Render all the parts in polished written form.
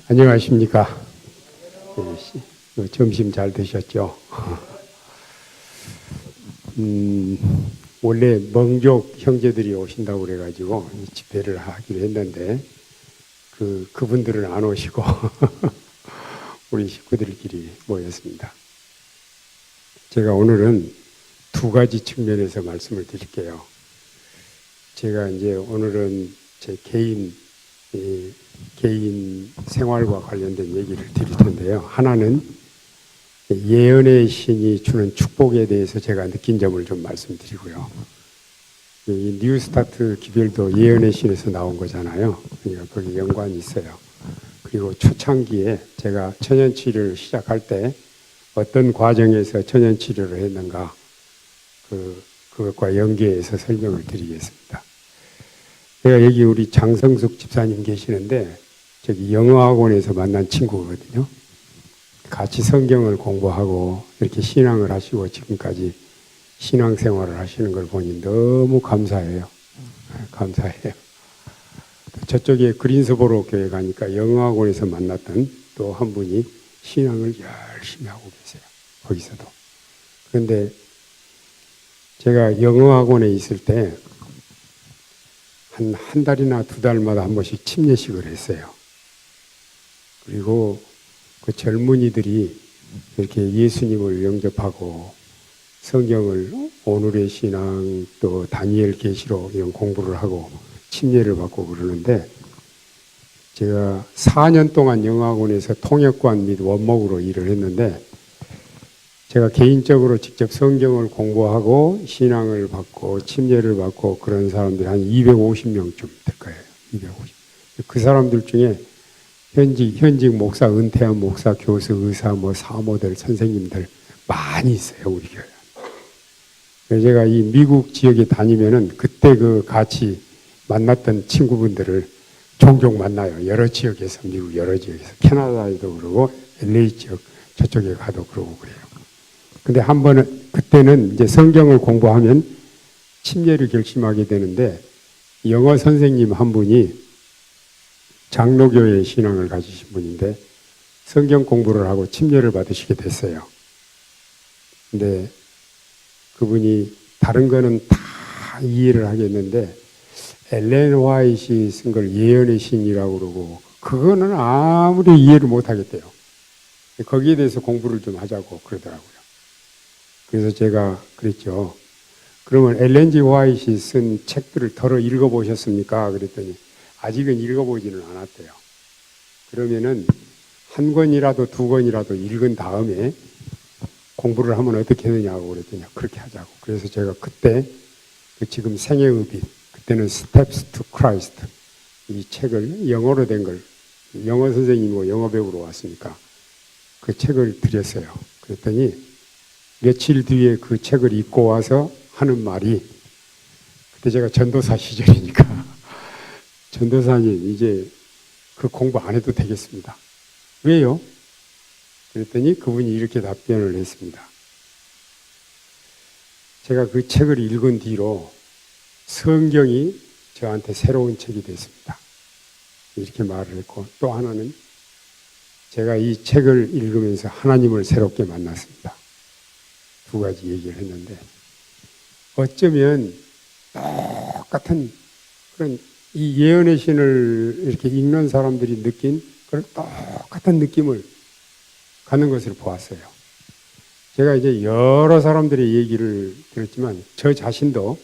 안녕하십니까. 점심 잘 드셨죠? 원래 멍족 형제들이 오신다고 그래가지고 집회를 하기로 했는데 그분들은 안 오시고 우리 식구들끼리 모였습니다. 제가 오늘은 두 가지 측면에서 말씀을 드릴게요. 제가 이제 오늘은 제 개인 생활과 관련된 얘기를 드릴 텐데요. 하나는 예언의 신이 주는 축복에 대해서 제가 느낀 점을 좀 말씀드리고요. 이 뉴스타트 기별도 예언의 신에서 나온 거잖아요. 그러니까 거기 연관이 있어요. 그리고 초창기에 제가 천연치료를 시작할 때 어떤 과정에서 천연치료를 했는가 그것과 연계해서 설명을 드리겠습니다. 제가 여기 우리 장성숙 집사님 계시는데 저기 영어학원에서 만난 친구거든요. 같이 성경을 공부하고 이렇게 신앙을 하시고 지금까지 신앙생활을 하시는 걸 보니 너무 감사해요. 감사해요. 저쪽에 그린스보로 교회 가니까 영어학원에서 만났던 또 한 분이 신앙을 열심히 하고 계세요. 거기서도. 그런데 제가 영어학원에 있을 때 한 달이나 두 달마다 한 번씩 침례식을 했어요. 그리고 그 젊은이들이 이렇게 예수님을 영접하고 성경을 오늘의 신앙 또 다니엘 계시록 이런 공부를 하고 침례를 받고 그러는데 제가 4년 동안 영어학원에서 통역관 및 원목으로 일을 했는데 제가 개인적으로 직접 성경을 공부하고 신앙을 받고 침례를 받고 그런 사람들이 한 250명쯤 될 거예요. 250. 그 사람들 중에 현직 목사, 은퇴한 목사, 교수, 의사, 사모들, 선생님들 많이 있어요, 우리 교회. 제가 이 미국 지역에 다니면은 그때 같이 만났던 친구분들을 종종 만나요. 여러 지역에서, 미국 여러 지역에서. 캐나다에도 그러고, LA 지역 저쪽에 가도 그러고 그래요. 근데 한 번은, 그때는 이제 성경을 공부하면 침례를 결심하게 되는데, 영어 선생님 한 분이 장로교회 신앙을 가지신 분인데, 성경 공부를 하고 침례를 받으시게 됐어요. 근데 그분이 다른 거는 다 이해를 하겠는데, 엘렌 화이트이 쓴 걸 예언의 신이라고 그러고, 그거는 아무리 이해를 못 하겠대요. 거기에 대해서 공부를 좀 하자고 그러더라고요. 그래서 제가 그랬죠. 그러면 엘렌 G 화이트이 쓴 책들을 덜어 읽어보셨습니까? 그랬더니 아직은 읽어보지는 않았대요. 그러면은 한 권이라도 두 권이라도 읽은 다음에 공부를 하면 어떻게 되느냐고 그랬더니 그렇게 하자고. 그래서 제가 그때 지금 생애의 빛, 그때는 Steps to Christ 이 책을 영어로 된 걸 영어 선생님이고 영어 배우러 왔으니까 그 책을 드렸어요. 그랬더니 며칠 뒤에 그 책을 읽고 와서 하는 말이 그때 제가 전도사 시절이니까 전도사님 이제 그 공부 안 해도 되겠습니다. 왜요? 그랬더니 그분이 이렇게 답변을 했습니다. 제가 그 책을 읽은 뒤로 성경이 저한테 새로운 책이 됐습니다. 이렇게 말을 했고 또 하나는 제가 이 책을 읽으면서 하나님을 새롭게 만났습니다. 두 가지 얘기를 했는데 어쩌면 똑같은 그런 이 예언의 신을 이렇게 읽는 사람들이 느낀 그런 똑같은 느낌을 갖는 것을 보았어요. 제가 이제 여러 사람들의 얘기를 들었지만 저 자신도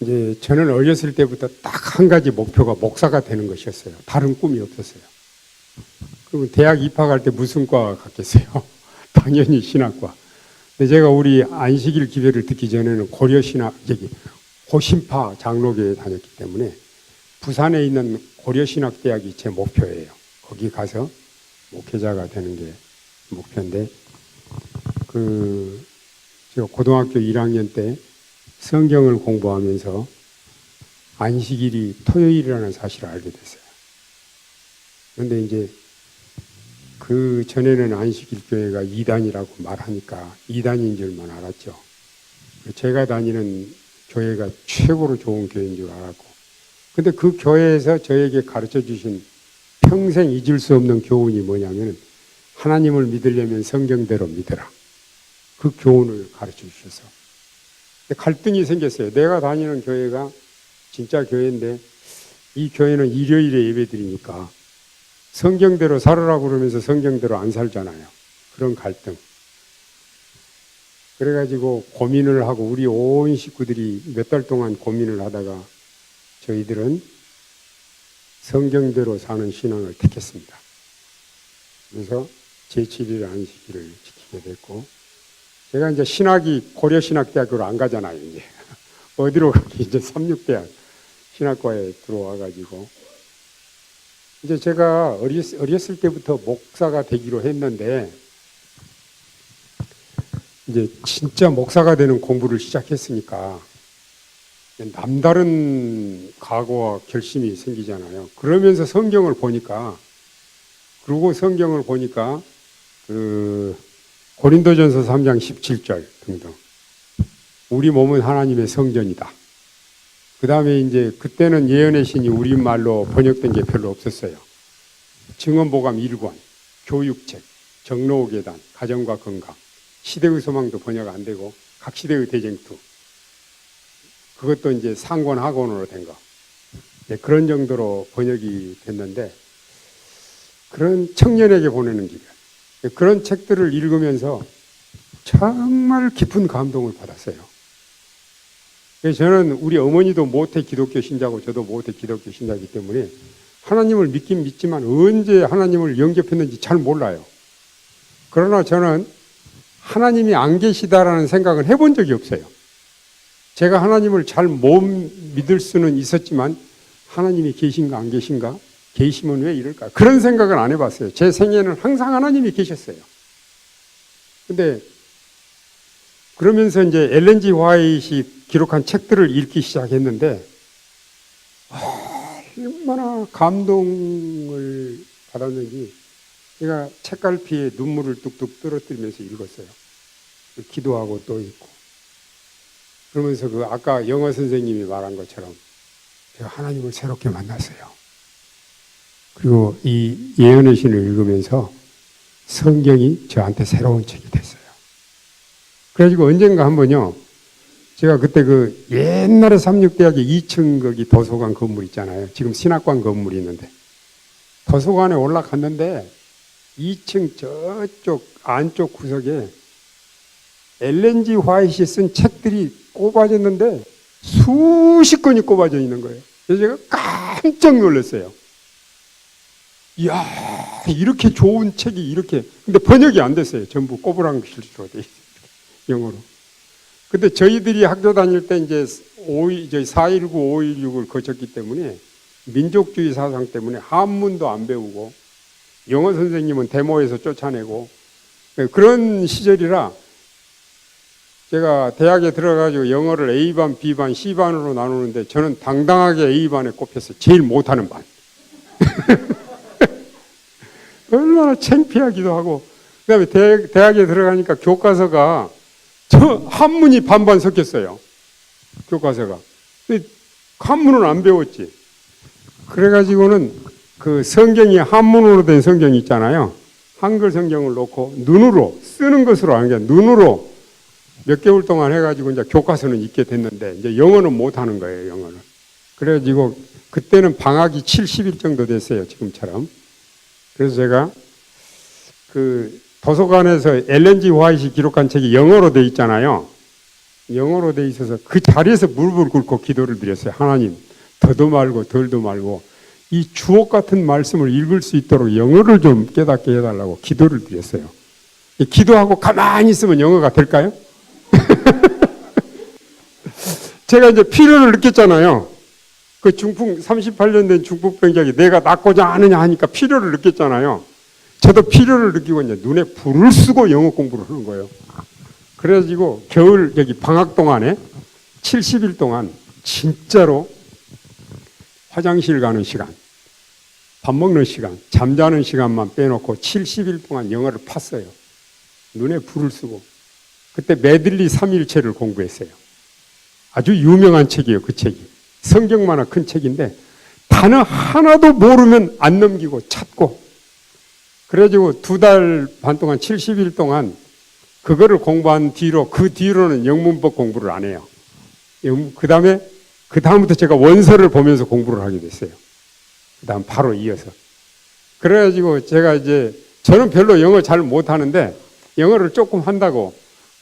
이제 저는 어렸을 때부터 딱 한 가지 목표가 목사가 되는 것이었어요. 다른 꿈이 없었어요. 그리고 대학 입학할 때 무슨 과 갔겠어요? 당연히 신학과. 근데 제가 우리 안식일 기별을 듣기 전에는 고신파 장로교에 다녔기 때문에 부산에 있는 고려신학대학이 제 목표예요. 거기 가서 목회자가 되는 게 목표인데, 제가 고등학교 1학년 때 성경을 공부하면서 안식일이 토요일이라는 사실을 알게 됐어요. 그런데 이제 그 전에는 안식일 교회가 이단이라고 말하니까 이단인 줄만 알았죠. 제가 다니는 교회가 최고로 좋은 교회인 줄 알았고, 근데 그 교회에서 저에게 가르쳐 주신 평생 잊을 수 없는 교훈이 뭐냐면 하나님을 믿으려면 성경대로 믿어라. 그 교훈을 가르쳐 주셔서 갈등이 생겼어요. 내가 다니는 교회가 진짜 교회인데 이 교회는 일요일에 예배드리니까 성경대로 살으라고 그러면서 성경대로 안 살잖아요. 그런 갈등. 그래가지고 고민을 하고 우리 온 식구들이 몇 달 동안 고민을 하다가 저희들은 성경대로 사는 신앙을 택했습니다. 그래서 제7일 안식일을 지키게 됐고, 제가 이제 신학이 고려신학대학교를 안 가잖아요, 이제. 어디로 가기, 이제 삼육대학 신학과에 들어와가지고. 이제 제가 어렸을 때부터 목사가 되기로 했는데, 이제 진짜 목사가 되는 공부를 시작했으니까, 남다른 각오와 결심이 생기잖아요. 그러면서 성경을 보니까, 고린도전서 3장 17절 등등. 우리 몸은 하나님의 성전이다. 그 다음에 이제 그때는 예언의 신이 우리말로 번역된 게 별로 없었어요. 증언보감 1권, 교육책, 정로계단, 가정과 건강, 시대의 소망도 번역 안 되고 각 시대의 대쟁투. 그것도 이제 상권 학원으로 된 거. 네, 그런 정도로 번역이 됐는데 그런 청년에게 보내는 길. 그런 책들을 읽으면서 정말 깊은 감동을 받았어요. 저는 우리 어머니도 모태 기독교 신자고 저도 모태 기독교 신자이기 때문에 하나님을 믿긴 믿지만 언제 하나님을 영접했는지 잘 몰라요. 그러나 저는 하나님이 안 계시다라는 생각을 해본 적이 없어요. 제가 하나님을 잘 못 믿을 수는 있었지만 하나님이 계신가 안 계신가? 계시면 왜 이럴까? 그런 생각을 안 해봤어요. 제 생애는 항상 하나님이 계셨어요. 근데 그러면서 이제 엘렌 G 화이트이 기록한 책들을 읽기 시작했는데 얼마나 감동을 받았는지 제가 책갈피에 눈물을 뚝뚝 떨어뜨리면서 읽었어요. 기도하고 또 읽고 그러면서 그 아까 영어 선생님이 말한 것처럼 제가 하나님을 새롭게 만났어요. 그리고 이 예언의 신을 읽으면서 성경이 저한테 새로운 책이 됐어요. 그래가지고 언젠가 한번요, 제가 그때 그 옛날에 삼육대학의 2층 거기 도서관 건물 있잖아요. 지금 신학관 건물이 있는데 도서관에 올라갔는데 2층 저쪽 안쪽 구석에 엘렌 G 화이트이 쓴 책들이 꼽아졌는데 수십 권이 꼽아져 있는 거예요. 그래서 제가 깜짝 놀랐어요. 이야, 이렇게 좋은 책이 이렇게, 근데 번역이 안 됐어요. 전부 꼬부랑 글씨로 돼 있어요. 영어로. 근데 저희들이 학교 다닐 때 이제 4.19, 5.16을 거쳤기 때문에 민족주의 사상 때문에 한문도 안 배우고 영어 선생님은 데모에서 쫓아내고 그런 시절이라 제가 대학에 들어가지고 영어를 A반, B반, C반으로 나누는데 저는 당당하게 A반에 꼽혔어요. 제일 못하는 반. 얼마나 창피하기도 하고 그 다음에 대학에 들어가니까 교과서가 저 한문이 반반 섞였어요. 교과서가. 근데 한문은 안 배웠지. 그래가지고는 그 성경이 한문으로 된 성경이 있잖아요. 한글 성경을 놓고 눈으로 쓰는 것으로 안 게 눈으로 몇 개월 동안 해가지고 이제 교과서는 읽게 됐는데 이제 영어는 못 하는 거예요, 영어는. 그래가지고 그때는 방학이 70일 정도 됐어요, 지금처럼. 그래서 제가 그 도서관에서 엘렌 G 화이트이 기록한 책이 영어로 돼 있잖아요. 영어로 돼 있어서 그 자리에서 무릎을 꿇고 기도를 드렸어요. 하나님, 더도 말고 덜도 말고 이 주옥 같은 말씀을 읽을 수 있도록 영어를 좀 깨닫게 해달라고 기도를 드렸어요. 기도하고 가만히 있으면 영어가 될까요? 제가 이제 필요를 느꼈잖아요. 그 중풍 38년 된 중풍병자에게 내가 낫고자 하느냐 하니까 필요를 느꼈잖아요. 저도 필요를 느끼고 이제 눈에 불을 쓰고 영어 공부를 하는 거예요. 그래가지고 겨울 여기 방학 동안에 70일 동안 진짜로 화장실 가는 시간, 밥 먹는 시간, 잠자는 시간만 빼놓고 70일 동안 영어를 팠어요. 눈에 불을 쓰고. 그때 메들리 3일체를 공부했어요. 아주 유명한 책이에요, 그 책이. 성경만한 큰 책인데 단어 하나도 모르면 안 넘기고 찾고, 그래가지고 2달 반 동안 70일 동안 그거를 공부한 뒤로, 그 뒤로는 영문법 공부를 안 해요. 그 다음부터 제가 원서를 보면서 공부를 하게 됐어요. 그 다음 바로 이어서. 그래가지고 제가 이제, 저는 별로 영어 잘 못하는데 영어를 조금 한다고,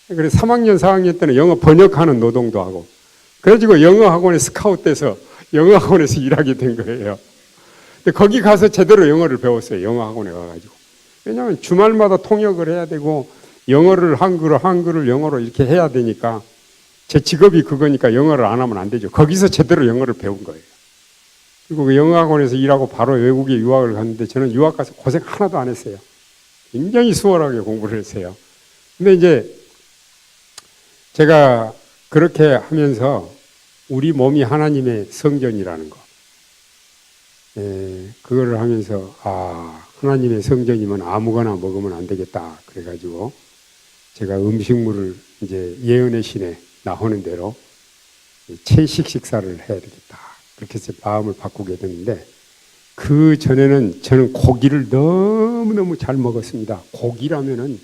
그래서 3학년 4학년 때는 영어 번역하는 노동도 하고, 그래가지고 영어 학원에 스카웃 돼서 영어 학원에서 일하게 된 거예요. 근데 거기 가서 제대로 영어를 배웠어요. 영어 학원에 가가지고. 왜냐하면 주말마다 통역을 해야 되고, 영어를 한글을 영어로 이렇게 해야 되니까, 제 직업이 그거니까 영어를 안 하면 안 되죠. 거기서 제대로 영어를 배운 거예요. 그리고 그 영어 학원에서 일하고 바로 외국에 유학을 갔는데, 저는 유학 가서 고생 하나도 안 했어요. 굉장히 수월하게 공부를 했어요. 근데 이제 제가 그렇게 하면서 우리 몸이 하나님의 성전이라는 거, 그거를 하면서, 하나님의 성전이면 아무거나 먹으면 안 되겠다. 그래가지고 제가 음식물을 이제 예언의 신에 나오는 대로 채식 식사를 해야 되겠다. 그렇게 해서 마음을 바꾸게 됐는데, 그 전에는 저는 고기를 너무너무 잘 먹었습니다. 고기라면은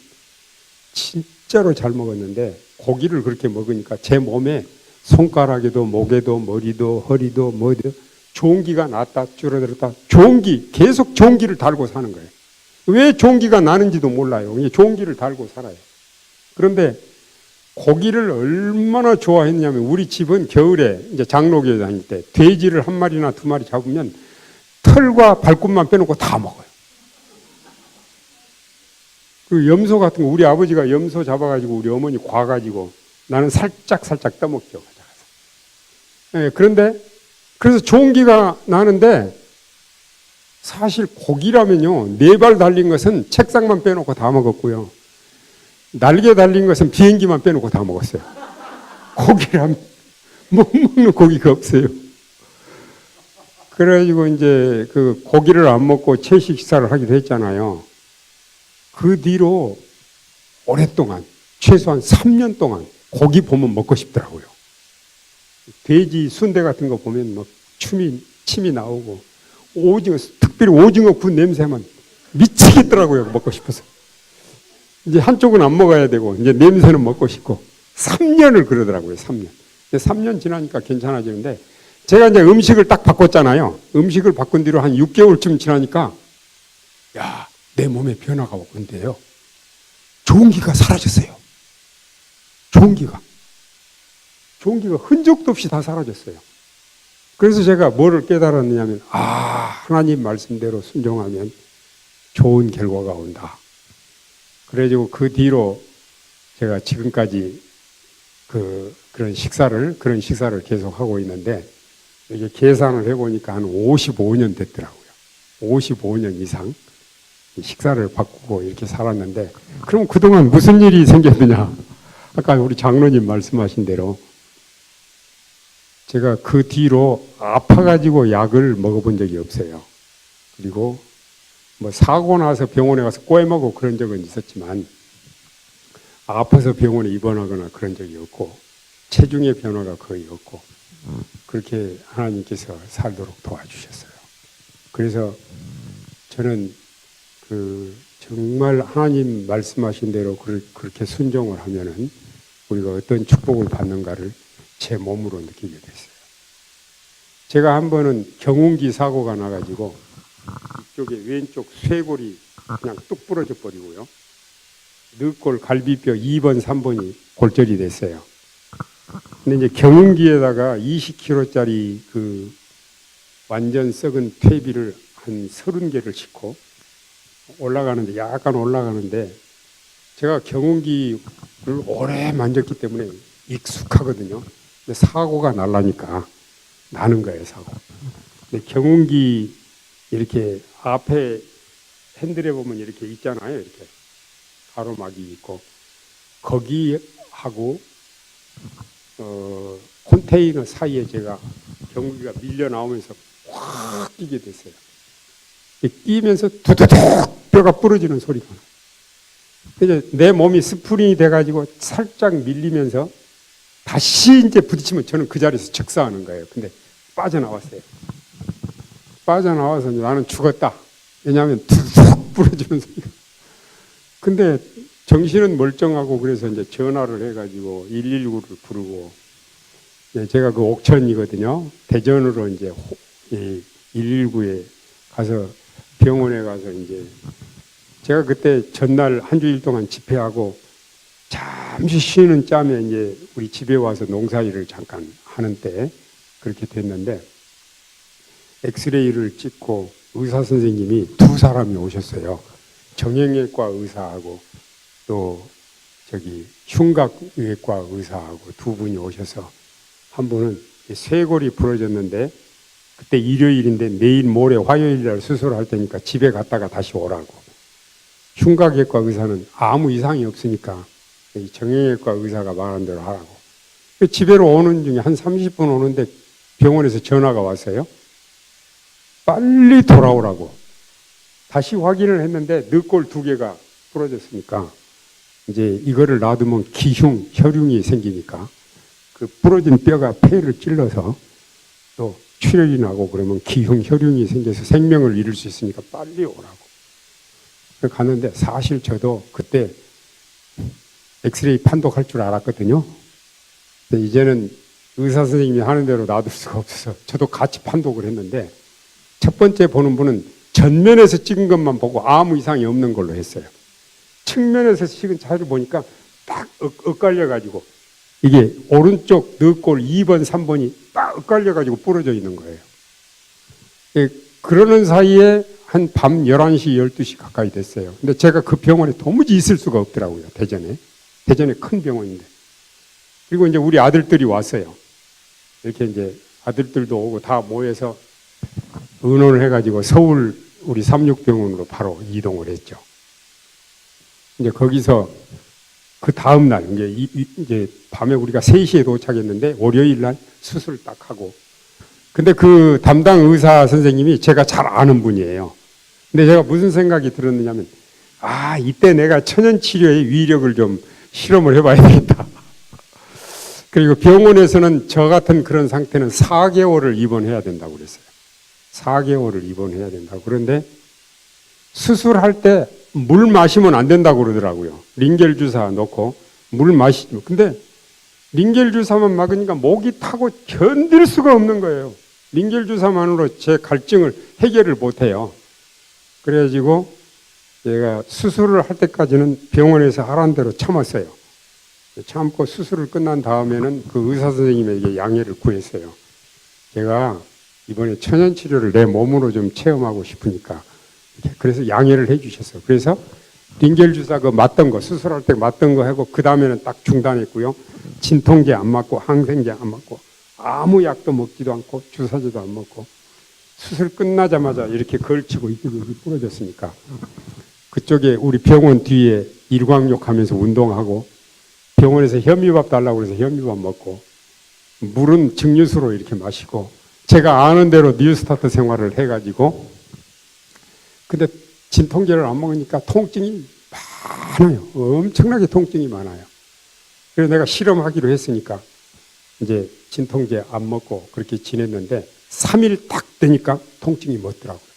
진짜로 잘 먹었는데, 고기를 그렇게 먹으니까 제 몸에 손가락에도 목에도 머리도 허리도 뭐도 종기가 났다 줄어들었다, 계속 종기를 달고 사는 거예요. 왜 종기가 나는지도 몰라요. 그냥 종기를 달고 살아요. 그런데 고기를 얼마나 좋아했냐면, 우리 집은 겨울에 이제 장로교회 다닐 때 돼지를 1마리나 2마리 잡으면 털과 발굽만 빼놓고 다 먹어요. 그 염소 같은 거, 우리 아버지가 염소 잡아가지고 우리 어머니 과가지고 나는 살짝 떠먹죠. 그런데 그래서 종기가 나는데, 사실 고기라면요, 4발 달린 것은 책상만 빼놓고 다 먹었고요, 날개 달린 것은 비행기만 빼놓고 다 먹었어요. 고기라면 못 먹는 고기가 없어요. 그래가지고 이제 그 고기를 안 먹고 채식 식사를 하기로 했잖아요. 그 뒤로 오랫동안, 최소한 3년 동안 고기 보면 먹고 싶더라고요. 돼지 순대 같은 거 보면 막 침이 나오고, 오징어, 특별히 오징어 군 냄새만 미치겠더라고요. 먹고 싶어서. 이제 한쪽은 안 먹어야 되고, 이제 냄새는 먹고 싶고, 3년을 그러더라고요. 3년. 3년 지나니까 괜찮아지는데, 제가 이제 음식을 딱 바꿨잖아요. 음식을 바꾼 뒤로 한 6개월쯤 지나니까, 야, 내 몸에 변화가 오는데요, 종기가 사라졌어요. 종기가 흔적도 없이 다 사라졌어요. 그래서 제가 뭐를 깨달았느냐면, 하나님 말씀대로 순종하면 좋은 결과가 온다. 그래가지고 그 뒤로 제가 지금까지 그런 식사를 계속 하고 있는데, 이게 계산을 해보니까 한 55년 됐더라고요. 55년 이상 식사를 바꾸고 이렇게 살았는데, 그럼 그동안 무슨 일이 생겼느냐? 아까 우리 장로님 말씀하신 대로 제가 그 뒤로 아파가지고 약을 먹어본 적이 없어요. 그리고 뭐 사고 나서 병원에 가서 꿰매고 그런 적은 있었지만, 아파서 병원에 입원하거나 그런 적이 없고, 체중의 변화가 거의 없고, 그렇게 하나님께서 살도록 도와주셨어요. 그래서 저는 정말 하나님 말씀하신 대로 그렇게 순종을 하면은 우리가 어떤 축복을 받는가를 제 몸으로 느끼게 됐어요. 제가 한 번은 경운기 사고가 나가지고 이쪽에 왼쪽 쇄골이 그냥 뚝 부러져 버리고요, 늑골 갈비뼈 2번 3번이 골절이 됐어요. 근데 이제 경운기에다가 20kg짜리 그 완전 썩은 퇴비를 한 30개를 싣고 약간 올라가는데, 제가 경운기를 오래 만졌기 때문에 익숙하거든요. 근데 사고가 나려니까 나는 거예요, 사고. 근데 경운기 이렇게 앞에 핸들에 보면 이렇게 있잖아요. 이렇게 가로막이 있고, 거기하고 컨테이너 사이에 제가 경운기가 밀려 나오면서 확 끼게 됐어요. 끼면서 두두둑 뼈가 부러지는 소리가 나요. 그래서 내 몸이 스프링이 돼가지고 살짝 밀리면서 다시 이제 부딪히면 저는 그 자리에서 즉사하는 거예요. 근데 빠져나왔어요. 빠져나와서 나는 죽었다. 왜냐하면 툭 부러지는 소리가. 근데 정신은 멀쩡하고 그래서 이제 전화를 해가지고 119를 부르고, 제가 그 옥천이거든요. 대전으로 이제 119에 가서 병원에 가서 이제 제가 그때 전날 한 주일 동안 집회하고 잠시 쉬는 짬에 이제 우리 집에 와서 농사일을 잠깐 하는 때 그렇게 됐는데, 엑스레이를 찍고 의사 선생님이 두 사람이 오셨어요. 정형외과 의사하고 또 흉곽외과 의사하고 두 분이 오셔서, 한 분은 쇄골이 부러졌는데 그때 일요일인데 내일 모레 화요일 날 수술할 테니까 집에 갔다가 다시 오라고. 흉곽외과 의사는 아무 이상이 없으니까 정형외과 의사가 말한 대로 하라고. 집에로 오는 중에 한 30분 오는데 병원에서 전화가 왔어요. 빨리 돌아오라고. 다시 확인을 했는데 늑골 2개가 부러졌으니까 이제 이거를 놔두면 기흉, 혈흉이 생기니까 그 부러진 뼈가 폐를 찔러서 또 출혈이 나고 그러면 기흉, 혈흉이 생겨서 생명을 잃을 수 있으니까 빨리 오라고. 갔는데 사실 저도 그때 엑스레이 판독할 줄 알았거든요. 근데 이제는 의사 선생님이 하는 대로 놔둘 수가 없어서 저도 같이 판독을 했는데, 첫 번째 보는 분은 전면에서 찍은 것만 보고 아무 이상이 없는 걸로 했어요. 측면에서 찍은 자료를 보니까 딱 엇갈려가지고 이게 오른쪽 늑골 2번, 3번이 딱 엇갈려가지고 부러져 있는 거예요. 그러는 사이에 한 밤 11시, 12시 가까이 됐어요. 근데 제가 그 병원에 도무지 있을 수가 없더라고요. 대전에 큰 병원인데. 그리고 이제 우리 아들들이 왔어요. 이렇게 이제 아들들도 오고 다 모여서 의논을 해가지고 서울 우리 삼육병원으로 바로 이동을 했죠. 이제 거기서 그 다음 날 이제 밤에 우리가 3시에 도착했는데 월요일 날 수술을 딱 하고, 근데 그 담당 의사 선생님이 제가 잘 아는 분이에요. 근데 제가 무슨 생각이 들었느냐면, 이때 내가 천연치료의 위력을 좀 실험을 해봐야 되겠다. 그리고 병원에서는 저 같은 그런 상태는 4개월을 입원해야 된다고 그랬어요. 4개월을 입원해야 된다고. 그런데 수술할 때 물 마시면 안 된다고 그러더라고요. 링겔 주사 넣고 물 마시죠. 근데 링겔 주사만 막으니까 목이 타고 견딜 수가 없는 거예요. 링겔 주사만으로 제 갈증을 해결을 못해요. 그래가지고 제가 수술을 할 때까지는 병원에서 하라는 대로 참았어요. 참고 수술을 끝난 다음에는 그 의사 선생님에게 양해를 구했어요. 제가 이번에 천연치료를 내 몸으로 좀 체험하고 싶으니까. 그래서 양해를 해 주셨어요. 그래서 링겔 주사 그 맞던 거, 수술할 때 맞던 거 하고 그 다음에는 딱 중단했고요. 진통제 안 맞고 항생제 안 맞고 아무 약도 먹지도 않고 주사제도 안 먹고, 수술 끝나자마자 이렇게 걸치고 이쪽이 부러졌으니까 그쪽에 우리 병원 뒤에 일광욕 하면서 운동하고, 병원에서 현미밥 달라고 해서 현미밥 먹고, 물은 증류수로 이렇게 마시고, 제가 아는 대로 뉴스타트 생활을 해가지고, 근데 진통제를 안 먹으니까 통증이 많아요. 엄청나게 통증이 많아요. 그래서 내가 실험하기로 했으니까 이제 진통제 안 먹고 그렇게 지냈는데 3일 딱 되니까 통증이 멎더라고요.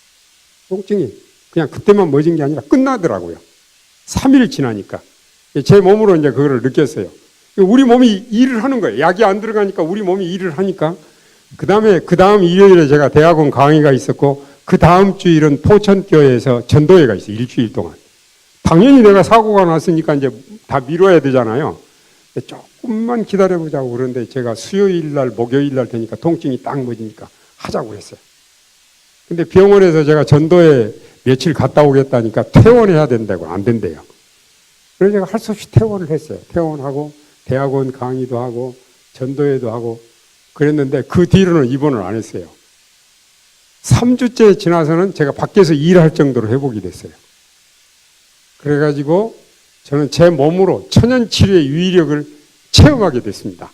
통증이 그냥 그때만 멎은 게 아니라 끝나더라고요. 3일 지나니까. 제 몸으로 이제 그거를 느꼈어요. 우리 몸이 일을 하는 거예요. 약이 안 들어가니까 우리 몸이 일을 하니까. 그 다음 일요일에 제가 대학원 강의가 있었고, 그 다음 주일은 포천교회에서 전도회가 있어요. 일주일 동안. 당연히 내가 사고가 났으니까 이제 다 미뤄야 되잖아요. 조금만 기다려보자고. 그런데 제가 수요일 날, 목요일 날 되니까 통증이 딱 멎으니까 하자고 했어요. 근데 병원에서 제가 전도회 며칠 갔다 오겠다니까 퇴원해야 된다고. 안 된대요. 그래서 제가 할 수 없이 퇴원을 했어요. 퇴원하고 대학원 강의도 하고 전도회도 하고 그랬는데, 그 뒤로는 입원을 안 했어요. 3주째 지나서는 제가 밖에서 일할 정도로 회복이 됐어요. 그래가지고 저는 제 몸으로 천연치료의 위력을 체험하게 됐습니다.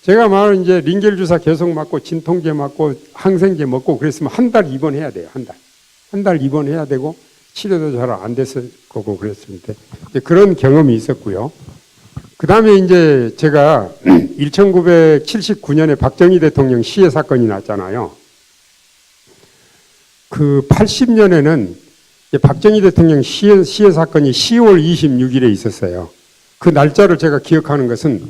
제가 말은 이제 링겔 주사 계속 맞고 진통제 맞고 항생제 먹고 그랬으면 한 달 입원해야 돼요. 한 달 입원해야 되고 치료도 잘 안 됐을 거고 그랬는데 그런 경험이 있었고요. 그 다음에 이제 제가 1979년에 박정희 대통령 시해 사건이 났잖아요. 그 80년에는 박정희 대통령 시해 사건이 10월 26일에 있었어요. 그 날짜를 제가 기억하는 것은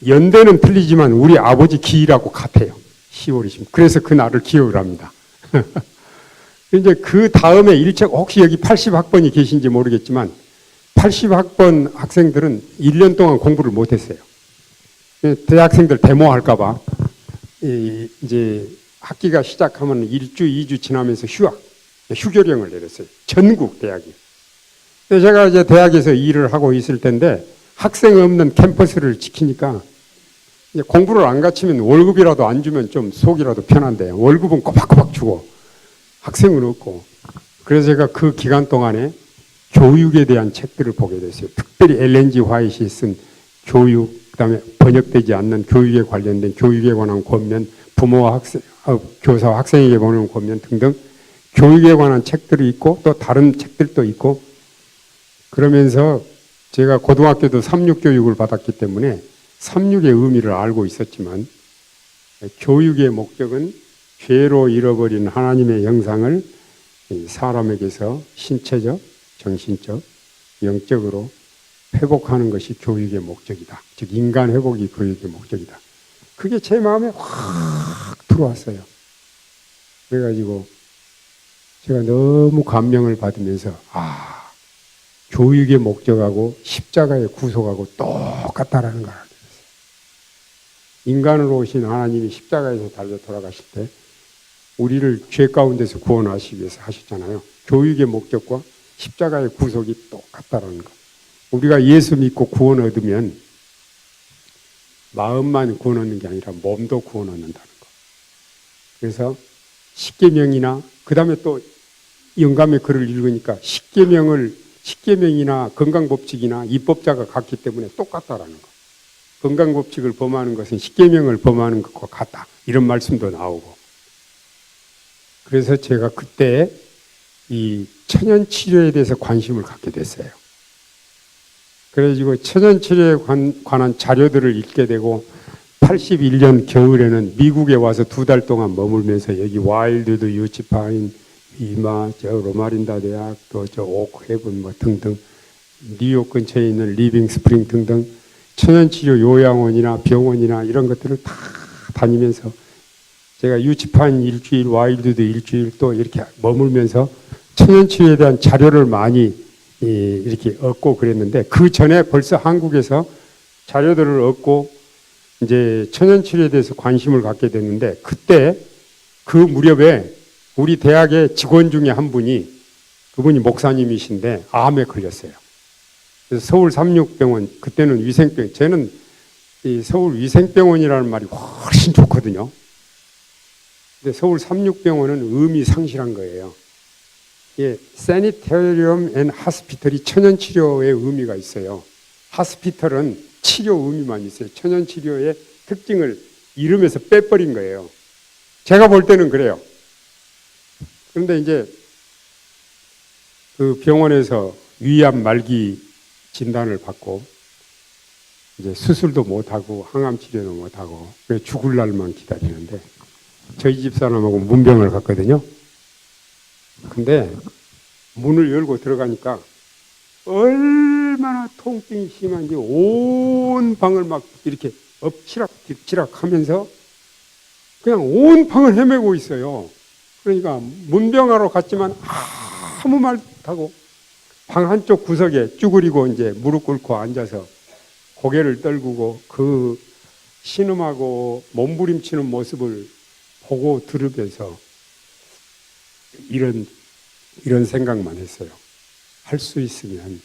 연대는 틀리지만 우리 아버지 기일하고 같아요. 10월 20일. 그래서 그 날을 기억을 합니다. 이제 그 다음에 혹시 여기 80학번이 계신지 모르겠지만 80학번 학생들은 1년 동안 공부를 못했어요. 대학생들 데모할까봐 이제 학기가 시작하면 1주, 2주 지나면서 휴교령을 내렸어요. 전국 대학이. 제가 이제 대학에서 일을 하고 있을 텐데 학생 없는 캠퍼스를 지키니까 이제 공부를 안 갖추면 월급이라도 안 주면 좀 속이라도 편한데 월급은 꼬박꼬박 주고 학생은 없고. 그래서 제가 그 기간 동안에 교육에 대한 책들을 보게 됐어요. 특별히 엘렌지 화이트이 쓴 교육, 그다음에 번역되지 않는 교육에 관련된 교육에 관한 권면, 부모와 학생, 교사와 학생에게 보내는 권면 등등 교육에 관한 책들이 있고 또 다른 책들도 있고, 그러면서 제가 고등학교도 삼육교육을 받았기 때문에 삼육의 의미를 알고 있었지만 교육의 목적은 죄로 잃어버린 하나님의 형상을 사람에게서 신체적, 정신적, 영적으로 회복하는 것이 교육의 목적이다. 즉 인간 회복이 교육의 목적이다. 그게 제 마음에 확 들어왔어요. 그래가지고 제가 너무 감명을 받으면서 교육의 목적하고 십자가의 구속하고 똑같다라는 걸 알게 됐어요. 인간으로 오신 하나님이 십자가에서 달려 돌아가실 때 우리를 죄 가운데서 구원하시기 위해서 하셨잖아요. 교육의 목적과 십자가의 구속이 똑같다라는 것. 우리가 예수 믿고 구원 얻으면 마음만 구원 얻는 게 아니라 몸도 구원 얻는다는 것. 그래서 십계명이나 그 다음에 또 영감의 글을 읽으니까 십계명이나 건강법칙이나 입법자가 같기 때문에 똑같다라는 것. 건강법칙을 범하는 것은 십계명을 범하는 것과 같다. 이런 말씀도 나오고. 그래서 제가 그때 이 천연치료에 대해서 관심을 갖게 됐어요. 그래가지고 천연치료에 관한 자료들을 읽게 되고 81년 겨울에는 미국에 와서 2달 동안 머물면서 여기 와일드드 유치파인 이마, 로마린다 대학, 또 오크헤븐 등등 뉴욕 근처에 있는 리빙 스프링 등등 천연치료 요양원이나 병원이나 이런 것들을 다 다니면서 제가 유치파인 일주일, 와일드드 일주일 또 이렇게 머물면서 천연치료에 대한 자료를 많이 이렇게 얻고 그랬는데 그 전에 벌써 한국에서 자료들을 얻고 이제 천연치료에 대해서 관심을 갖게 됐는데 그때 그 무렵에 우리 대학의 직원 중에 한 분이 그분이 목사님이신데 암에 걸렸어요. 그래서 서울 삼육병원 그때는 위생병 저는 이 서울 위생병원이라는 말이 훨씬 좋거든요. 근데 서울 삼육병원은 의미 상실한 거예요. 예, Sanitarium and Hospital이 천연치료의 의미가 있어요. 하스피털은 치료 의미만 있어요. 천연치료의 특징을 이름에서 빼버린 거예요. 제가 볼 때는 그래요. 그런데 이제 그 병원에서 위암 말기 진단을 받고 이제 수술도 못하고 항암 치료도 못하고 죽을 날만 기다리는데 저희 집사람하고 문병을 갔거든요. 근데 문을 열고 들어가니까 얼마나 통증이 심한지 온 방을 막 이렇게 엎치락 뒤치락 하면서 그냥 온 방을 헤매고 있어요. 그러니까 문병하러 갔지만 아무 말도 못하고 방 한쪽 구석에 쭈그리고 이제 무릎 꿇고 앉아서 고개를 떨구고 그 신음하고 몸부림치는 모습을 보고 들으면서 이런 생각만 했어요. 할 수 있으면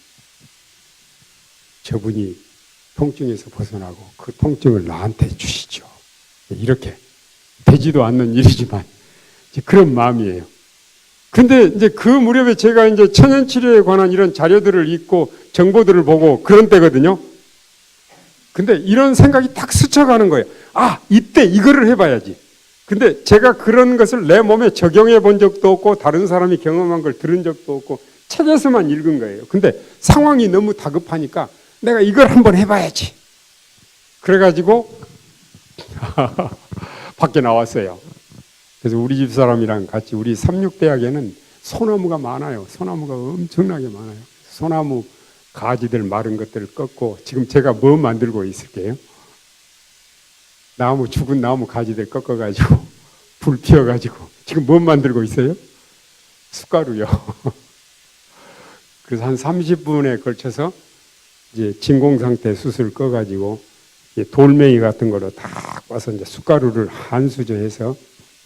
저분이 통증에서 벗어나고 그 통증을 나한테 주시죠. 이렇게 되지도 않는 일이지만 그런 마음이에요. 근데 이제 그 무렵에 제가 이제 천연치료에 관한 이런 자료들을 읽고 정보들을 보고 그런 때거든요. 근데 이런 생각이 딱 스쳐가는 거예요. 이때 이거를 해봐야지. 근데 제가 그런 것을 내 몸에 적용해 본 적도 없고 다른 사람이 경험한 걸 들은 적도 없고 책에서만 읽은 거예요. 근데 상황이 너무 다급하니까 내가 이걸 한번 해봐야지. 그래가지고 밖에 나왔어요. 그래서 우리 집 사람이랑 같이 우리 삼육대학에는 소나무가 많아요. 소나무가 엄청나게 많아요. 소나무 가지들 마른 것들을 꺾고 지금 제가 뭐 만들고 있을게요? 나무 죽은 나무 가지들 꺾어가지고 불 피워가지고 지금 뭐 만들고 있어요? 숟가루요. 그래서 한 30분에 걸쳐서 이제 진공상태 숯을 꺼가지고 돌멩이 같은 거로 다 꽈서 이제 숟가루를 한 수저해서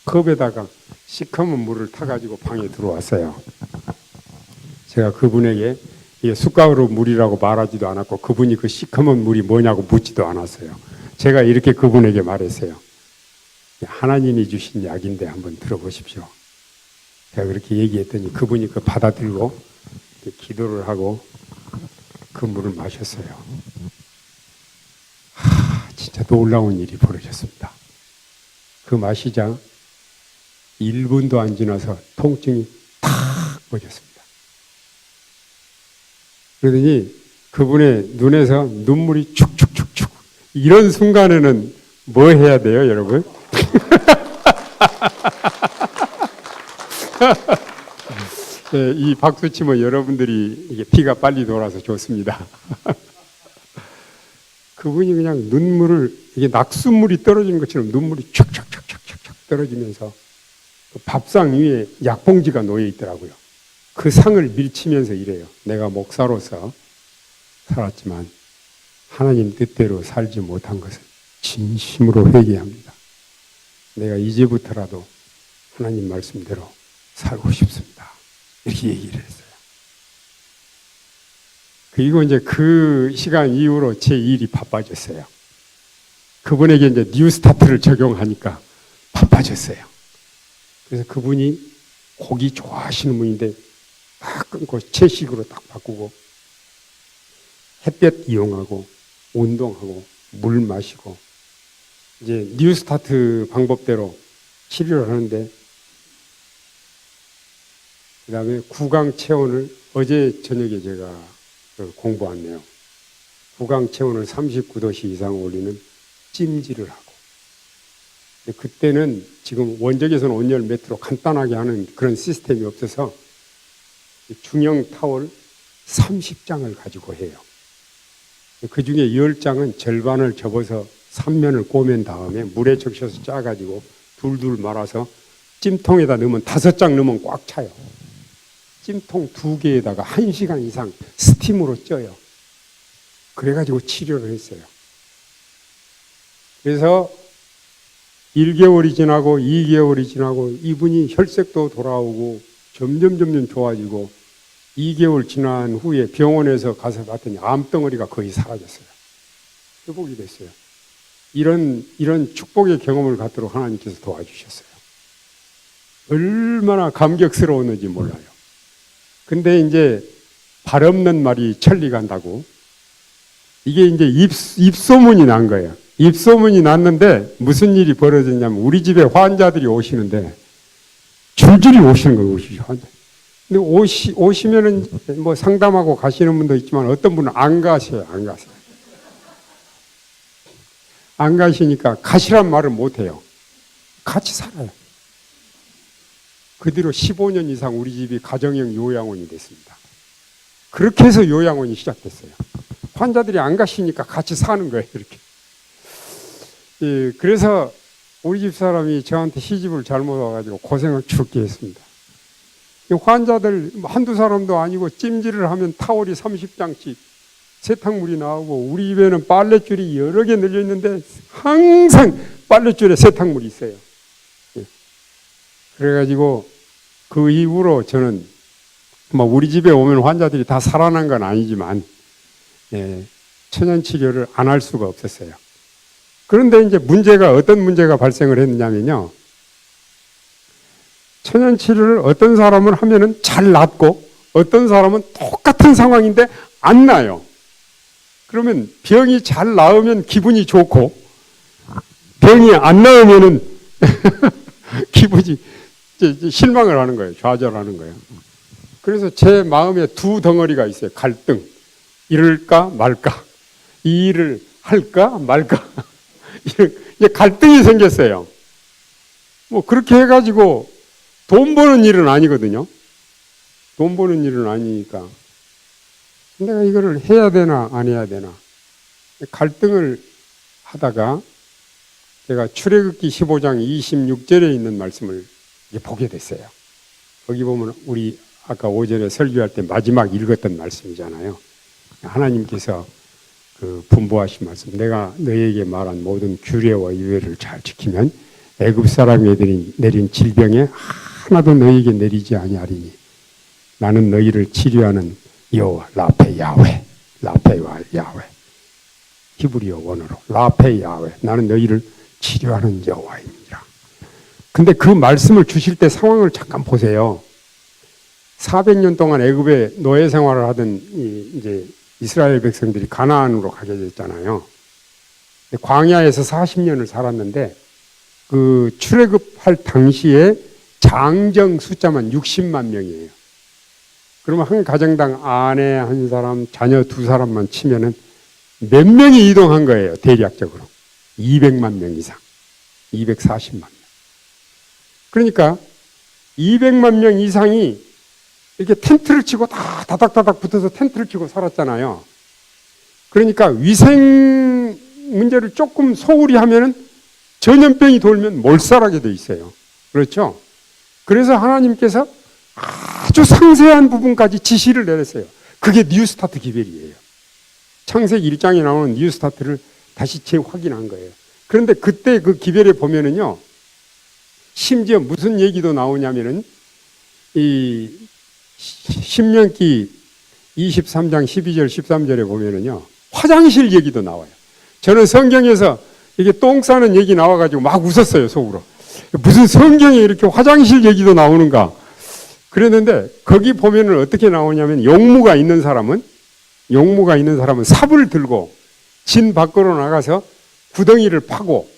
컵에다가 시커먼 물을 타가지고 방에 들어왔어요. 제가 그분에게 이게 숟가루 물이라고 말하지도 않았고 그분이 그 시커먼 물이 뭐냐고 묻지도 않았어요. 제가 이렇게 그분에게 말했어요. 하나님이 주신 약인데 한번 들어보십시오. 제가 그렇게 얘기했더니 그분이 그 받아들고 기도를 하고 그 물을 마셨어요. 진짜 놀라운 일이 벌어졌습니다. 그 마시자 1분도 안 지나서 통증이 탁 꺼졌습니다. 그러더니 그분의 눈에서 눈물이 축축축축. 이런 순간에는 뭐 해야 돼요, 여러분? 네, 이 박수 치면 여러분들이 이게 피가 빨리 돌아서 좋습니다. 그분이 그냥 눈물을, 이게 낙숫물이 떨어지는 것처럼 눈물이 촥촥촥촥촥 떨어지면서 그 밥상 위에 약봉지가 놓여 있더라고요. 그 상을 밀치면서 이래요. 내가 목사로서 살았지만 하나님 뜻대로 살지 못한 것을 진심으로 회개합니다. 내가 이제부터라도 하나님 말씀대로 살고 싶습니다. 이렇게 얘기를 했어요. 그리고 이제 그 시간 이후로 제 일이 바빠졌어요. 그분에게 이제 뉴스타트를 적용하니까 바빠졌어요. 그래서 그분이 고기 좋아하시는 분인데 딱 끊고 채식으로 딱 바꾸고 햇볕 이용하고 운동하고 물 마시고 이제 뉴스타트 방법대로 치료를 하는데 그 다음에 구강 체온을 어제 저녁에 제가 공부했네요. 구강 체온을 39도씨 이상 올리는 찜질을 하고 근데 그때는 지금 원적에서는 온열 매트로 간단하게 하는 그런 시스템이 없어서 중형 타월 30장을 가지고 해요. 그 중에 10장은 절반을 접어서 3면을 꼬맨 다음에 물에 적셔서 짜가지고 둘둘 말아서 찜통에다 넣으면 5장 넣으면 꽉 차요. 찜통 2개에다가 1시간 이상 스팀으로 쪄요. 그래가지고 치료를 했어요. 그래서 1개월이 지나고 2개월이 지나고 이분이 혈색도 돌아오고 점점 좋아지고 2개월 지난 후에 병원에서 가서 봤더니 암덩어리가 거의 사라졌어요. 회복이 됐어요. 이런 축복의 경험을 갖도록 하나님께서 도와주셨어요. 얼마나 감격스러웠는지 몰라요. 근데 이제 발 없는 말이 천리 간다고 이게 이제 입소문이 난 거예요. 입소문이 났는데 무슨 일이 벌어졌냐면 우리 집에 환자들이 오시는데 줄줄이 오시는 거예요. 환자. 근데 오시면은 뭐 상담하고 가시는 분도 있지만 어떤 분은 안 가세요. 안 가시니까 가시란 말을 못 해요. 같이 살아요. 그 뒤로 15년 이상 우리 집이 가정형 요양원이 됐습니다. 그렇게 해서 요양원이 시작됐어요. 환자들이 안 가시니까 같이 사는 거예요. 이렇게. 예, 그래서 우리 집 사람이 저한테 시집을 잘못 와가지고 고생을 죽게 했습니다. 환자들 한두 사람도 아니고 찜질을 하면 타월이 30장씩 세탁물이 나오고 우리 집에는 빨랫줄이 여러 개 늘려 있는데 항상 빨랫줄에 세탁물이 있어요. 그래가지고 그 이후로 저는 뭐 우리 집에 오면 환자들이 다 살아난 건 아니지만 천연치료를 안 할 수가 없었어요. 그런데 이제 어떤 문제가 발생을 했느냐면요. 천연치료를 어떤 사람은 하면은 잘 낫고 어떤 사람은 똑같은 상황인데 안 나요. 그러면 병이 잘 나으면 기분이 좋고 병이 안 나으면은 기분이 실망을 하는 거예요. 좌절하는 거예요. 그래서 제 마음에 두 덩어리가 있어요. 갈등. 이럴까 말까. 이 일을 할까 말까. 이제 갈등이 생겼어요. 뭐 그렇게 해가지고 돈 버는 일은 아니거든요. 돈 버는 일은 아니니까 내가 이거를 해야 되나 안 해야 되나 갈등을 하다가 제가 출애굽기 15장 26절에 있는 말씀을 보게 됐어요. 거기 보면 우리 아까 오전에 설교할 때 마지막 읽었던 말씀이잖아요. 하나님께서 그 분부하신 말씀, 내가 너희에게 말한 모든 규례와 유례를 잘 지키면 애굽 사람이 내린 질병에 하나도 너희에게 내리지 아니하리니 나는 너희를 치료하는 여호와 라페 야훼, 라페와 야훼, 히브리어 원어로 라페 야훼, 나는 너희를 치료하는 여호와입니다. 근데 그 말씀을 주실 때 상황을 잠깐 보세요. 400년 동안 애굽에 노예 생활을 하던 이제 이스라엘 백성들이 가나안으로 가게 됐잖아요. 광야에서 40년을 살았는데 그 출애굽할 당시에 장정 숫자만 60만 명이에요. 그러면 한 가정당 아내 한 사람, 자녀 두 사람만 치면은 몇 명이 이동한 거예요, 대략적으로. 200만 명 이상. 240만 명. 그러니까 200만 명 이상이 이렇게 텐트를 치고 다 다닥다닥 붙어서 텐트를 치고 살았잖아요. 그러니까 위생 문제를 조금 소홀히 하면은 전염병이 돌면 몰살하게 돼 있어요. 그렇죠? 그래서 하나님께서 아주 상세한 부분까지 지시를 내렸어요. 그게 뉴스타트 기별이에요. 창세기 1장에 나오는 뉴스타트를 다시 재확인한 거예요. 그런데 그때 그 기별에 보면은요, 심지어 무슨 얘기도 나오냐면은 이 신명기 23장 12절 13절에 보면은요, 화장실 얘기도 나와요. 저는 성경에서 이게 똥 싸는 얘기 나와가지고 막 웃었어요, 속으로. 무슨 성경에 이렇게 화장실 얘기도 나오는가. 그랬는데 거기 보면은 어떻게 나오냐면 용무가 있는 사람은 삽을 들고 진 밖으로 나가서 구덩이를 파고,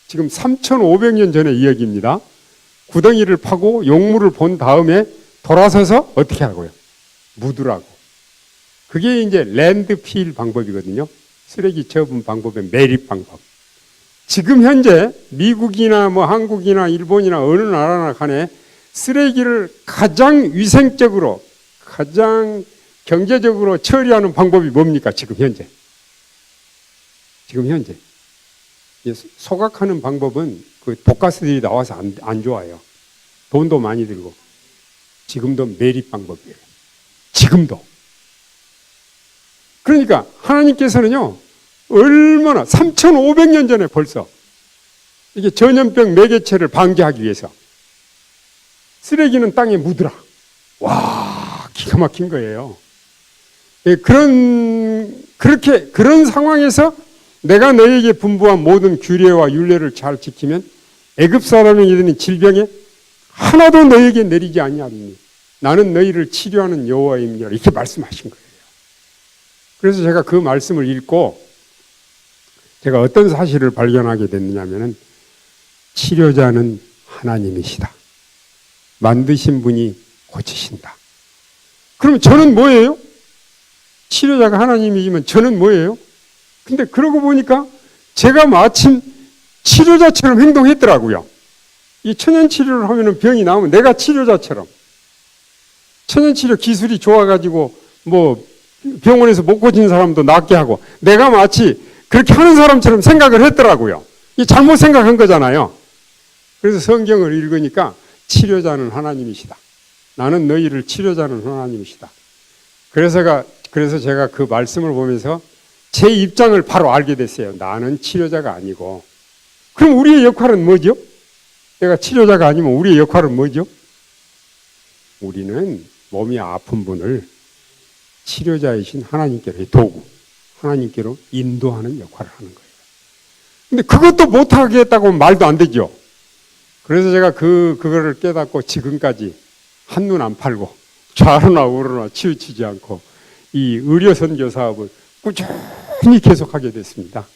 지금 3,500년 전의 이야기입니다. 구덩이를 파고 용무를 본 다음에 돌아서서 어떻게 하고요? 묻으라고. 그게 이제 랜드필 방법이거든요. 쓰레기 처분 방법의 매립 방법. 지금 현재 미국이나 뭐 한국이나 일본이나 어느 나라나 간에 쓰레기를 가장 위생적으로, 가장 경제적으로 처리하는 방법이 뭡니까? 지금 현재. 소각하는 방법은 그 독가스들이 나와서 안 좋아요. 돈도 많이 들고. 지금도 매립 방법이에요. 지금도. 그러니까 하나님께서는요, 얼마나 3,500년 전에 벌써 이게 전염병 매개체를 방지하기 위해서 쓰레기는 땅에 묻으라. 와, 기가 막힌 거예요. 그런 상황에서 내가 너에게 분부한 모든 규례와 율례를 잘 지키면 애굽 사람에게 되는 질병에 하나도 너에게 내리지 아니하리니 나는 너희를 치료하는 여호와입니다. 이렇게 말씀하신 거예요. 그래서 제가 그 말씀을 읽고 제가 어떤 사실을 발견하게 됐느냐면은 치료자는 하나님이시다. 만드신 분이 고치신다. 그럼 저는 뭐예요? 치료자가 하나님이지만 저는 뭐예요? 근데 그러고 보니까 제가 마침 치료자처럼 행동했더라고요. 이 천연치료를 하면은 병이 나오면 내가 치료자처럼. 천연치료 기술이 좋아가지고 뭐 병원에서 못 고친 사람도 낫게 하고 내가 마치 그렇게 하는 사람처럼 생각을 했더라고요. 이 잘못 생각한 거잖아요. 그래서 성경을 읽으니까 치료자는 하나님이시다. 나는 너희를 치료자는 하나님이시다. 그래서 제가 그 말씀을 보면서 제 입장을 바로 알게 됐어요. 나는 치료자가 아니고. 그럼 우리의 역할은 뭐죠? 내가 치료자가 아니면 우리의 역할은 뭐죠? 우리는 몸이 아픈 분을 치료자이신 하나님께로, 도구, 하나님께로 인도하는 역할을 하는 거예요. 근데 그것도 못하게 했다고 하면 말도 안 되죠. 그래서 제가 그거를 깨닫고 지금까지 한눈 안 팔고 좌로나 우로나 치우치지 않고 이 의료 선교 사업을 꾸준히 계속하게 됐습니다.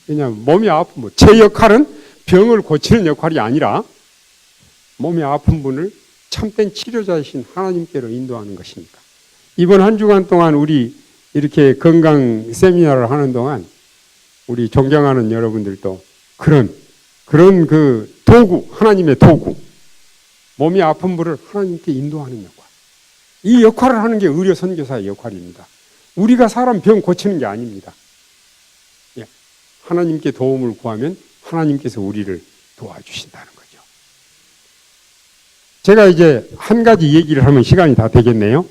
왜냐하면 몸이 아프면 제 역할은 병을 고치는 역할이 아니라 몸이 아픈 분을 참된 치료자이신 하나님께로 인도하는 것이니까. 이번 한 주간 동안 우리 이렇게 건강 세미나를 하는 동안 우리 존경하는 여러분들도 그런 그런 그 도구, 하나님의 도구, 몸이 아픈 분을 하나님께 인도하는 역할. 이 역할을 하는 게 의료 선교사의 역할입니다. 우리가 사람 병 고치는 게 아닙니다. 하나님께 도움을 구하면 하나님께서 우리를 도와주신다는 거죠. 제가 이제 한 가지 얘기를 하면 시간이 다 되겠네요.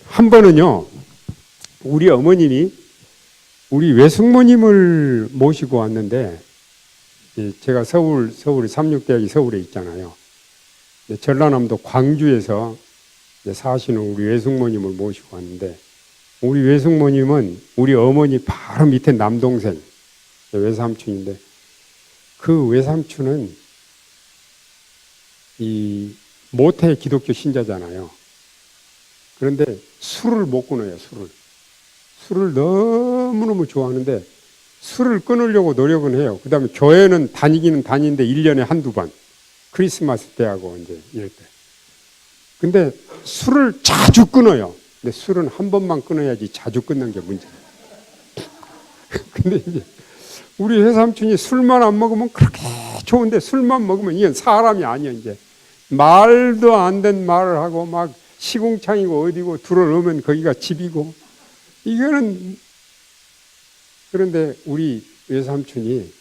한 번은요, 우리 어머님이 우리 외숙모님을 모시고 왔는데, 제가 서울이 삼육대학이 서울에 있잖아요. 전라남도 광주에서 사시는 우리 외숙모님을 모시고 왔는데, 우리 외숙모님은 우리 어머니 바로 밑에 남동생, 외삼촌인데, 그 외삼촌은 이 모태 기독교 신자잖아요. 그런데 술을 못 끊어요, 술을. 술을 너무너무 좋아하는데 술을 끊으려고 노력은 해요. 그 다음에 교회는 다니기는 다니는데 1년에 한두 번. 크리스마스 때하고 이제 이럴 때. 근데 술을 자주 끊어요. 근데 술은 한 번만 끊어야지 자주 끊는 게 문제예요. 근데 이제 우리 외삼촌이 술만 안 먹으면 그렇게 좋은데 술만 먹으면 이건 사람이 아니야, 이제. 말도 안 된 말을 하고 막 시궁창이고 어디고 들어놓으면 거기가 집이고. 이거는, 그런데 우리 외삼촌이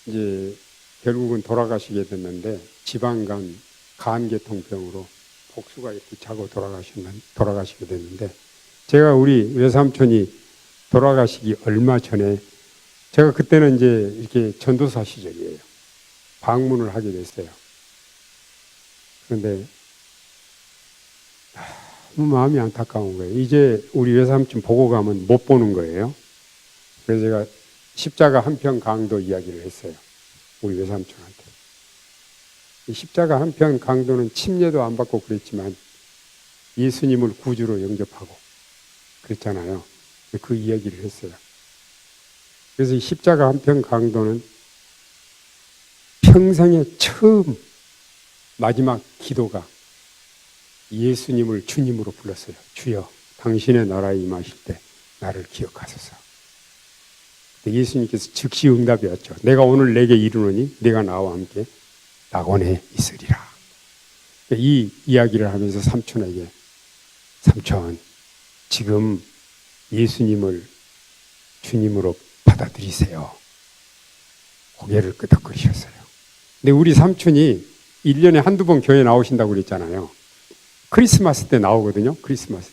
이제 결국은 돌아가시게 됐는데 지방간 간계통병으로 복수가 이렇게 차고 돌아가시게 됐는데, 제가 우리 외삼촌이 돌아가시기 얼마 전에, 제가 그때는 이제 이렇게 전도사 시절이에요. 방문을 하게 됐어요. 그런데 너무 마음이 안타까운 거예요. 이제 우리 외삼촌 보고 가면 못 보는 거예요. 그래서 제가 십자가 한편 강도 이야기를 했어요. 우리 외삼촌한테. 이 십자가 한편 강도는 침례도 안 받고 그랬지만 예수님을 구주로 영접하고 그랬잖아요. 그 이야기를 했어요. 그래서 이 십자가 한편 강도는 평생에 처음 마지막 기도가 예수님을 주님으로 불렀어요. 주여, 당신의 나라에 임하실 때 나를 기억하소서. 예수님께서 즉시 응답이 왔죠. 내가 오늘 내게 이르노니 내가 나와 함께 낙원에 있으리라. 이 이야기를 하면서 삼촌에게, 삼촌, 지금 예수님을 주님으로 받아들이세요. 고개를 끄덕거리셨어요. 근데 우리 삼촌이 1년에 한두 번 교회 나오신다고 그랬잖아요. 크리스마스 때 나오거든요. 크리스마스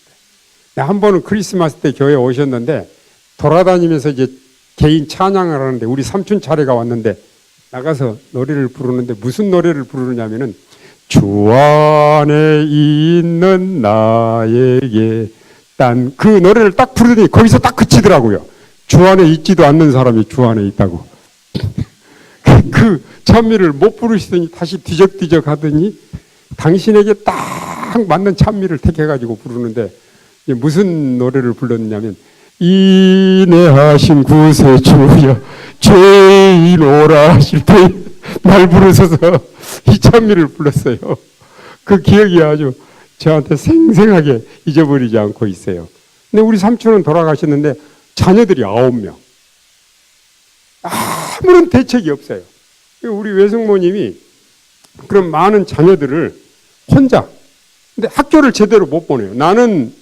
때. 한 번은 크리스마스 때 교회에 오셨는데 돌아다니면서 이제 개인 찬양을 하는데 우리 삼촌 차례가 왔는데 나가서 노래를 부르는데 무슨 노래를 부르냐면은 주 안에 있는 나에게 딴 그 노래를 딱 부르더니 거기서 딱 그치더라고요. 주 안에 있지도 않는 사람이 주 안에 있다고. 그 찬미를 못 부르시더니 다시 뒤적뒤적 하더니 당신에게 딱 맞는 찬미를 택해가지고 부르는데 무슨 노래를 불렀냐면 인내하신 구세주여 죄인 오라 하실 때 날 부르셔서 이 찬미를 불렀어요. 그 기억이 아주 저한테 생생하게 잊어버리지 않고 있어요. 근데 우리 삼촌은 돌아가셨는데 자녀들이 9명. 아무런 대책이 없어요. 우리 외숙모님이 그런 많은 자녀들을 혼자, 근데 학교를 제대로 못 보내요. 나는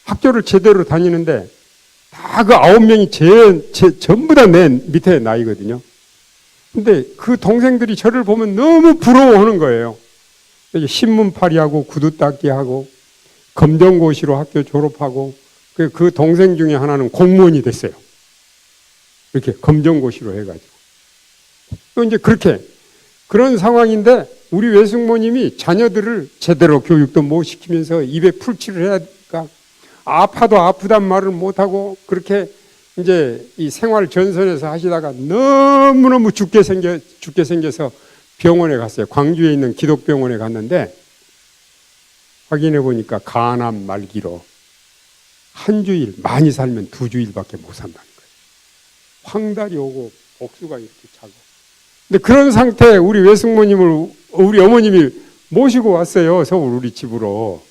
학교를 제대로 다니는데 다 그 9명이 전부 다 내 밑에 나이거든요. 근데 그 동생들이 저를 보면 너무 부러워하는 거예요. 신문팔이하고 구두 닦기하고 검정고시로 학교 졸업하고 그 동생 중에 하나는 공무원이 됐어요. 이렇게 검정고시로 해가지고. 또 이제 그렇게 그런 상황인데 우리 외숙모님이 자녀들을 제대로 교육도 못 시키면서 입에 풀칠을 해야 되니까 아파도 아프단 말을 못하고 그렇게 이제 이 생활 전선에서 하시다가 너무너무 죽게 생겨서 병원에 갔어요. 광주에 있는 기독병원에 갔는데 확인해 보니까 간암 말기로 한 주일, 많이 살면 2주일밖에 못 산다는 거예요. 황달이 오고 복수가 이렇게 차고. 근데 그런 상태에 우리 외숙모님을 우리 어머님이 모시고 왔어요. 서울 우리 집으로.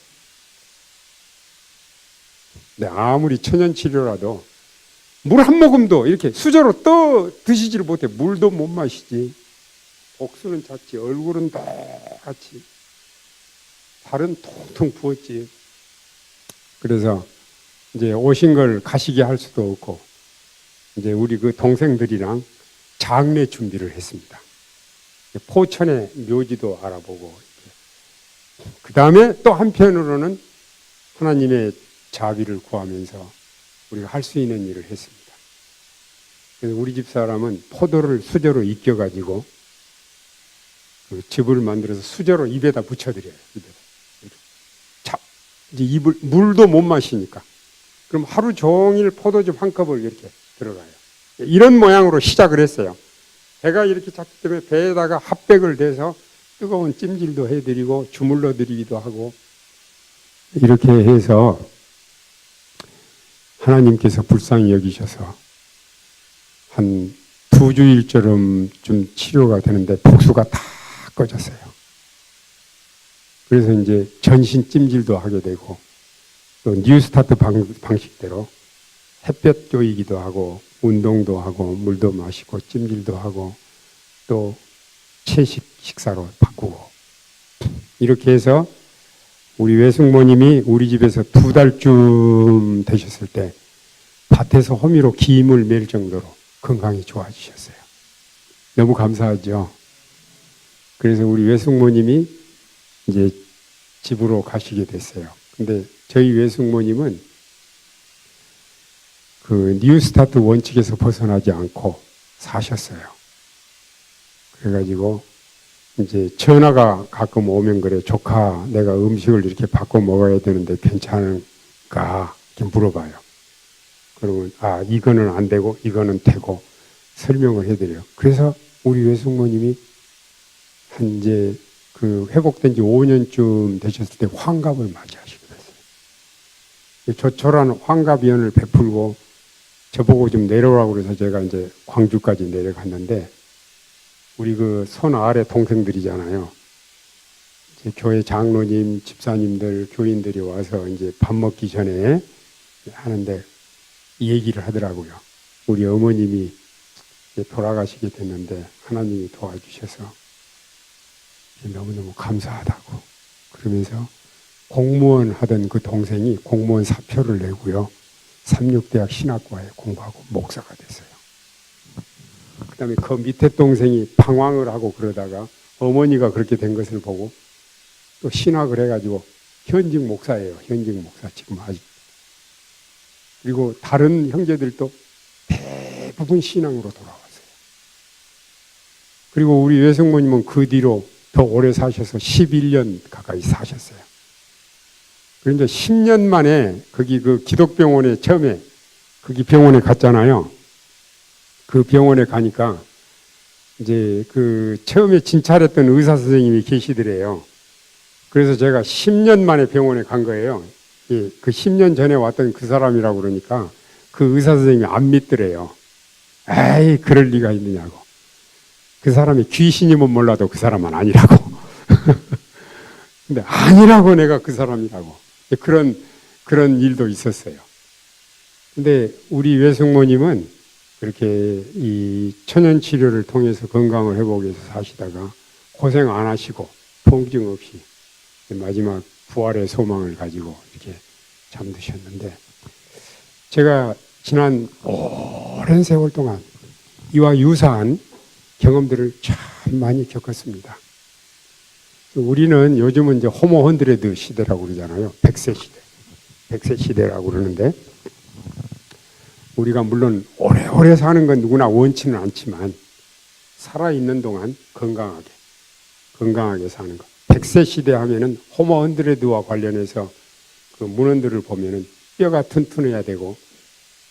근데 아무리 천연치료라도 물 한 모금도 이렇게 수저로 떠 드시지를 못해. 물도 못 마시지. 복수는 작지, 얼굴은 똑같이, 살은 통통 부었지. 그래서 이제 오신 걸 가시게 할 수도 없고, 이제 우리 그 동생들이랑 장례 준비를 했습니다. 포천의 묘지도 알아보고, 그 다음에 또 한편으로는 하나님의 자비를 구하면서 우리가 할 수 있는 일을 했습니다. 그래서 우리 집 사람은 포도를 수저로 익혀가지고 그 즙을 만들어서 수저로 입에다 붙여드려요. 입에다. 자, 이제 물도 못 마시니까. 그럼 하루 종일 포도즙 한 컵을 이렇게 들어가요. 이런 모양으로 시작을 했어요. 배가 이렇게 작기 때문에 배에다가 핫백을 대서 뜨거운 찜질도 해드리고 주물러 드리기도 하고, 이렇게 해서 하나님께서 불쌍히 여기셔서 한 2주일처럼 좀 치료가 되는데 복수가 다 꺼졌어요. 그래서 이제 전신 찜질도 하게 되고, 또 뉴스타트 방식대로 햇볕 쬐이기도 하고, 운동도 하고, 물도 마시고, 찜질도 하고, 또 채식 식사로 바꾸고, 이렇게 해서 우리 외숙모님이 우리 집에서 2달쯤 되셨을 때 밭에서 호미로 김을 맬 정도로 건강이 좋아지셨어요. 너무 감사하죠. 그래서 우리 외숙모님이 이제 집으로 가시게 됐어요. 근데 저희 외숙모님은 그 뉴스타트 원칙에서 벗어나지 않고 사셨어요. 그래가지고 이제 전화가 가끔 오면 그래, 조카 내가 음식을 이렇게 바꿔 먹어야 되는데 괜찮을까 이렇게 물어봐요. 그러면 아, 이거는 안 되고 이거는 되고 설명을 해드려요. 그래서 우리 외숙모님이 한 이제 그 회복된 지 5년쯤 되셨을 때 환갑을 맞이하시게 됐어요. 조촐한 환갑연을 베풀고 저보고 좀 내려오라고 그래서 제가 이제 광주까지 내려갔는데, 우리 그 손 아래 동생들이잖아요. 이제 교회 장로님, 집사님들, 교인들이 와서 이제 밥 먹기 전에 하는데 얘기를 하더라고요. 우리 어머님이 돌아가시게 됐는데 하나님이 도와주셔서 너무너무 감사하다고. 그러면서 공무원 하던 그 동생이 공무원 사표를 내고요, 삼육대학 신학과에 공부하고 목사가 됐어요. 그 다음에 그 밑에 동생이 방황을 하고 그러다가 어머니가 그렇게 된 것을 보고 또 신학을 해가지고 현직 목사예요. 현직 목사 지금 아직. 그리고 다른 형제들도 대부분 신앙으로 돌아왔어요. 그리고 우리 외숙모님은 그 뒤로 더 오래 사셔서 11년 가까이 사셨어요. 그런데 10년 만에 거기 그 기독병원에 처음에 거기 병원에 갔잖아요. 그 병원에 가니까 이제 그 처음에 진찰했던 의사 선생님이 계시더래요. 그래서 제가 10년 만에 병원에 간 거예요. 예, 그 10년 전에 왔던 그 사람이라고 그러니까 그 의사 선생님이 안 믿더래요. 에이, 그럴 리가 있느냐고. 그 사람이 귀신이면 몰라도 그 사람은 아니라고. 근데 아니라고, 내가 그 사람이라고. 그런 일도 있었어요. 근데 우리 외숙모님은 그렇게 이 천연 치료를 통해서 건강을 회복해서 사시다가 고생 안 하시고 통증 없이 마지막 부활의 소망을 가지고 이렇게 잠드셨는데, 제가 지난 오랜 세월 동안 이와 유사한 경험들을 참 많이 겪었습니다. 우리는 요즘은 이제 호모 헌드레드 시대라고 그러잖아요. 100세 시대. 100세 시대라고 그러는데, 우리가 물론 오래오래 사는 건 누구나 원치는 않지만 살아있는 동안 건강하게 사는 것. 100세 시대 하면은 호모 헌드레드와 관련해서 그 문헌들을 보면은 뼈가 튼튼해야 되고,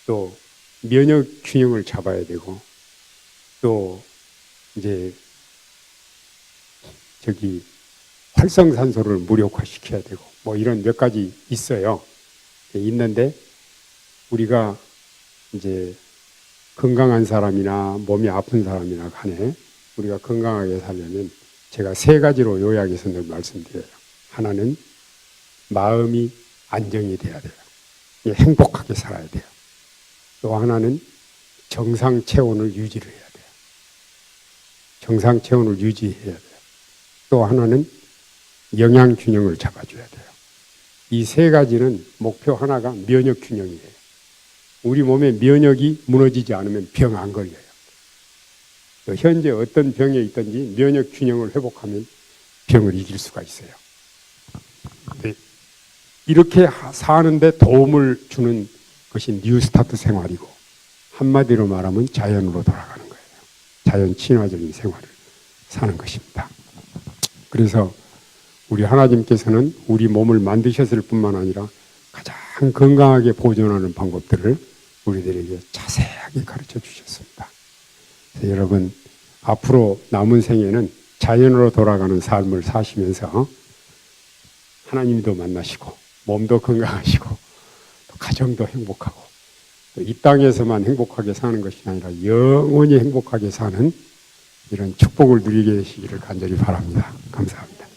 또 면역 균형을 잡아야 되고, 또 이제 저기 활성산소를 무력화시켜야 되고, 뭐 이런 몇 가지 있어요. 있는데 우리가 이제 건강한 사람이나 몸이 아픈 사람이나 간에 우리가 건강하게 살려면 제가 3가지로 요약해서 늘 말씀드려요. 하나는 마음이 안정이 돼야 돼요. 행복하게 살아야 돼요. 또 하나는 정상 체온을 유지를 해야 돼요. 정상 체온을 유지해야 돼요. 또 하나는 영양 균형을 잡아줘야 돼요. 이 세 가지는 목표 하나가 면역 균형이에요. 우리 몸의 면역이 무너지지 않으면 병 안 걸려요. 현재 어떤 병에 있든지 면역 균형을 회복하면 병을 이길 수가 있어요. 이렇게 사는데 도움을 주는 것이 뉴스타트 생활이고, 한마디로 말하면 자연으로 돌아가는 거예요. 자연 친화적인 생활을 사는 것입니다. 그래서 우리 하나님께서는 우리 몸을 만드셨을 뿐만 아니라 가장 건강하게 보존하는 방법들을 우리들에게 자세하게 가르쳐 주셨습니다. 그래서 여러분, 앞으로 남은 생에는 자연으로 돌아가는 삶을 사시면서 하나님도 만나시고 몸도 건강하시고 또 가정도 행복하고 또 이 땅에서만 행복하게 사는 것이 아니라 영원히 행복하게 사는 이런 축복을 누리게 되시기를 간절히 바랍니다. 감사합니다.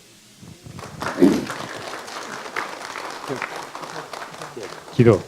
기도.